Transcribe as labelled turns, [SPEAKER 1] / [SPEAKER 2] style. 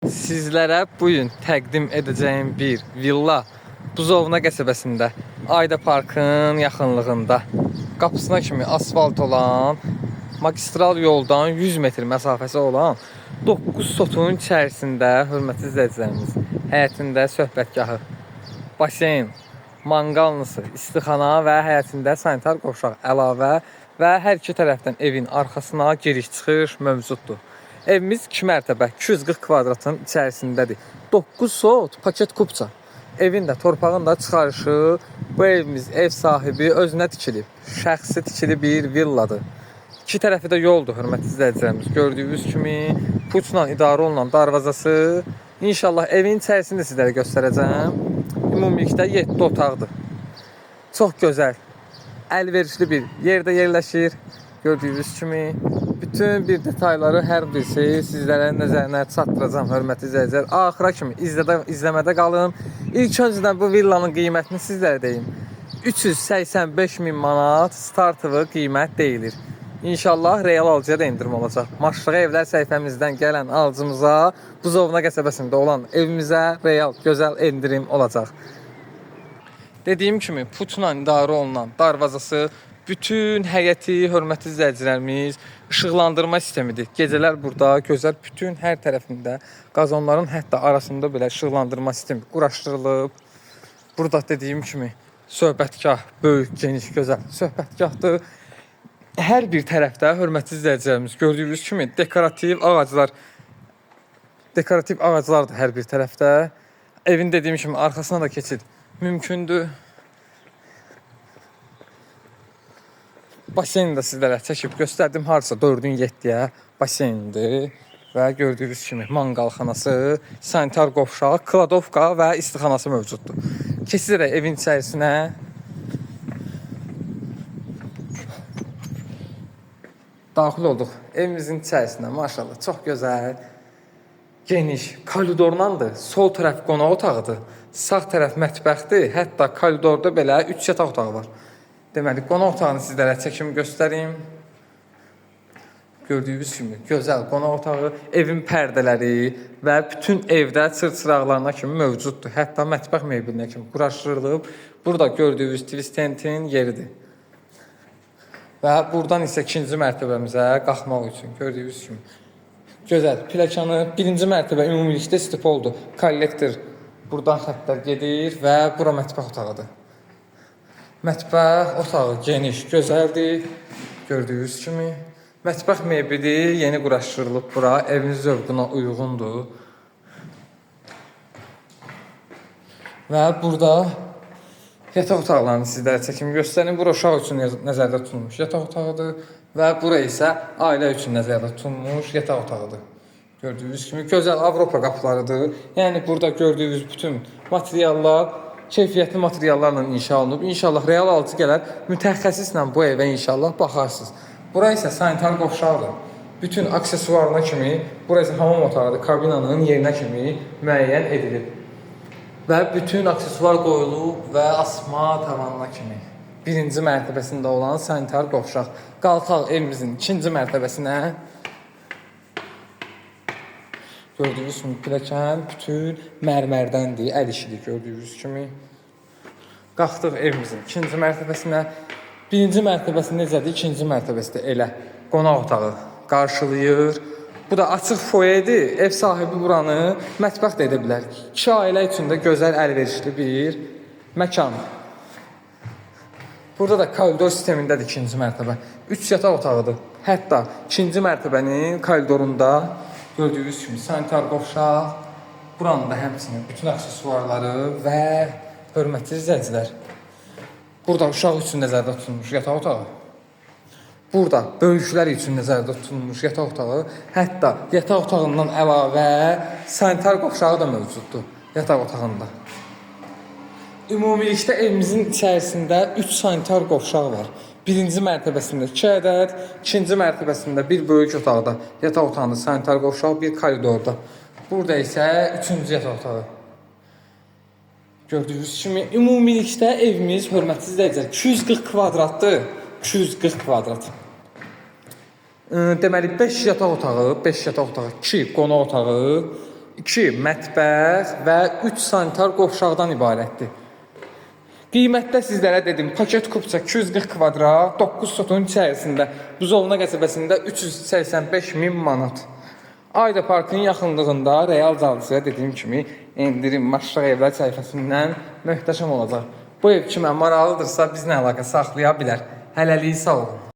[SPEAKER 1] Sizlərə bugün təqdim edəcəyim bir villa Buzovna qəsəbəsində, Ayda Parkın yaxınlığında, qapısına kimi asfalt olan, magistral yoldan 100 metr məsafəsi olan 9 sotun içərisində, hörmətli izləyicilərimiz, həyətində söhbətgahı, basen, manqallısı, istixana və həyətində sanitar qovşaq əlavə və hər iki tərəfdən evin arxasına giriş-çıxış mövcuddur. Evimiz 2 mərtəbə, 240 kvadratın içərisindədir. 9 sot, paket kupça. Evin də, torpağın da çıxarışı. Bu evimiz ev sahibi özünə tikilib. Şəxsi tikili bir villadır. İki tərəfi də yoldur, hörmətli izləyicilərimiz. Gördüyünüz kimi puçla idarə olunan darvazası. İnşallah evin içərisini sizlərə göstərəcəm. Ümumilikdə 7 otaqdır. Çox gözəl, əlverişli bir yerdə yerləşir. Gördüyünüz kimi bütün bir detayları hər birisi sizlərə nəzərinə çatdıracağım, hörmətli izləyicilər. Axıra kimi izləmədə qalın. İlk öncədən bu villanın qiymətini sizlərə deyim. 385 min manat startıvı qiymət deyilir. İnşallah real alıcıya da indirim olacaq. Maşlığı evlər səhifəmizdən gələn alıcımıza Buzovna qəsəbəsində olan evimizə real, gözəl indirim olacaq. Dediyim kimi puçla idarə olunan darvazası, bütün həyəti, hörmətli izləyicilərimiz, işıqlandırma sistemidir. Gecələr burada gözəl, bütün hər tərəfində qazonların hətta arasında belə işıqlandırma sistemi quraşdırılıb. Burada dediyim kimi söhbətgah, böyük, geniş, gözəl söhbətgahdır. Hər bir tərəfdə, hörmətli izləyicilərimiz, gördüyünüz kimi dekorativ ağaclardır hər bir tərəfdə. Evin dediyim kimi arxasına da keçid mümkündür. Baseni də sizlərə çəkib göstərdim. Harca 4-ün 7-yə basendir və gördüyünüz kimi manqalxanası, sanitar qovşağı, kladovka və istixanası mövcuddur. Keçirək evin içərisinə. Daxil olduq evimizin içərisinə. Maşallah, çox gözəl, geniş, koridorlandır. Sol tərəf qonaq otağıdır, sağ tərəf mətbəxdir. Hətta koridorda belə 3 yataq otağı var. Deməli, qonaq otağını sizlərə çəkim göstəreyim. Gördüyünüz kimi gözəl qonaq otağı, evin pərdələri və bütün evdə çırçıraqlarına kimi mövcuddur. Hətta mətbəx mebelinə kimi quraşdırılıb. Burada gördüyünüz twist tentin yeridir. Və buradan isə ikinci mərtəbəmizə qalxmaq üçün gördüyünüz kimi gözəl pləkanı, birinci mərtəbə ümumilikdə stipoldur. Kollektor buradan xəttlər gedir və bura mətbəx otağıdır. Mətbəx otağı geniş, gözəldir. Gördüyünüz kimi mətbəx mebeli yeni quraşdırılıb bura. Evin zövqünə uyğundur. Və burada yataq otaqlarını sizlərə çəkim göstərim. Bura uşaq üçün nəzərdə tutulmuş yataq otağıdır və bura isə ailə üçün nəzərdə tutulmuş yataq otağıdır. Gördüyünüz kimi gözəl Avropa qapılarıdır. Yəni burada gördüyünüz bütün materiallar keyfiyyətli materiallarla inşa olunub. İnşallah real alıcı gələr, mütəxəssislə bu evə inşallah baxarsınız. Bura isə sanitar qovşaqdır. Bütün aksesuarına kimi, bura isə hamam otağıdır, kabinanın yerinə kimi müəyyən edilib. Və bütün aksesuar qoyulub və asma tavanına kimi. Birinci mərtəbəsində olan sanitar qovşaq. Qalxaq evimizin ikinci mərtəbəsinə. Gördüyünüz kimi pilləkən bütün mərmərdəndir, əl işidir gördüyünüz kimi. Qalxdıq evimizin ikinci mərtəbəsinə. Birinci mərtəbəsi necədir, ikinci mərtəbəsi də elə. Qonaq otağı qarşılayır. Bu da açıq foyedir. Ev sahibi buranı mətbəx də edə bilər. 2 ailə üçün də gözəl, əlverişli bir məkan. Burada da koridor sistemindədir ikinci mərtəbə. 3 yataq otağıdır. Hətta ikinci mərtəbənin koridorunda gördüyünüz kimi sanitar qovşaq, buranın da həmçinin bütün aksesuarları və hörmətli izləyicilər. Burada uşaq üçün nəzərdə tutulmuş yataq otağı. Burada böyüklər üçün nəzərdə tutulmuş yataq otağı. Hətta yataq otağından əlavə sanitar qovşağı da mövcuddur yataq otağında. Ümumilikdə evimizin içərisində 3 sanitar qovşaq var. Birinci mərtəbəsində 2 ədəd, ikinci mərtəbəsində bir böyük otaqda yataq otağında sanitar qovşaq, bir koridorda. Burada isə 3-cü yataq otağı. Gördüyünüz kimi ümumilikdə evimiz, hörmətli izləyicilər, 240 kvadratdır. 240 kvadrat. Deməli 5 yataq otağı, 2 qonaq otağı, 2 mətbəx və 3 sanitar qovşaqdan ibarətdir. Qiymətdə sizlərə dedim, paket kupça 240 kvadrat, 9 sotun içərisində, Buzovna qəsəbəsində 385.000 manat. Ayda Parkın yaxınlığında real calıcıya dediyim kimi endirim Maşraq Evlər səhifəsindən möhtəşəm olacaq. Bu ev kimə maraqlıdırsa bizlə əlaqə saxlaya bilər. Hələlik sağ olun.